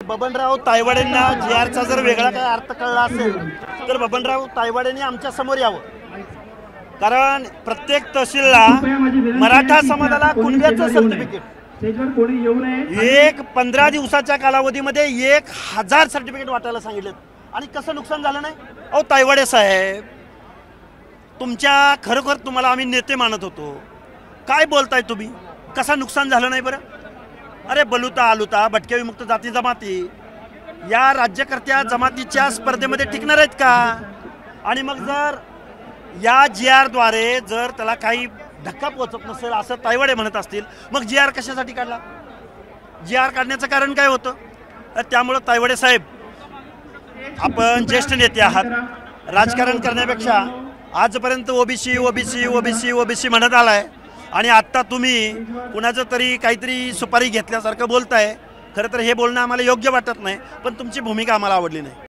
बबनराव तायवाडेंना जी.आरचा जर वेगळा काय अर्थ कळला असेल तर बबनराव तायवाडेंनी आमच्या समोर यावं, कारण प्रत्येक तहसीलला मराठा समाजाला कुणब्याचं सर्टिफिकेट एक 15 दिवसाच्या कालावधीमध्ये 1000 सर्टिफिकेट वाटायला सांगितलेत आणि कसं नुकसान झालं नाही? अहो तायवाडे साहेब, तुमच्या खरोखर तुम्हाला आम्ही नेते मानत होतो, काय बोलताय तुम्ही? कसं नुकसान झालं नाही बरं? अरे बलुता आलुता भटक्या विमुक्त जाती जमाती या राज्यकर्त्या जमातीच्या स्पर्धेमध्ये टिकणार आहेत का? आणि मग जर या जी.आरद्वारे जर त्याला काही धक्का पोहोचत नसेल असं तायवाडे म्हणत असतील, मग जी.आर कशासाठी काढला? जी.आर काढण्याचं कारण काय होतं? तर त्यामुळं तायवाडे साहेब, आपण ज्येष्ठ नेते आहात, राजकारण करण्यापेक्षा आजपर्यंत ओबीसी ओबीसी ओबीसी ओबीसी म्हणत आलाय आणि आत्ता तुम्ही कुणाचं तरी काहीतरी सुपारी घेतल्यासारखं बोलताय. खरं तर हे बोलणं आम्हाला योग्य वाटत नाही, पण तुमची भूमिका आम्हाला आवडली नाही.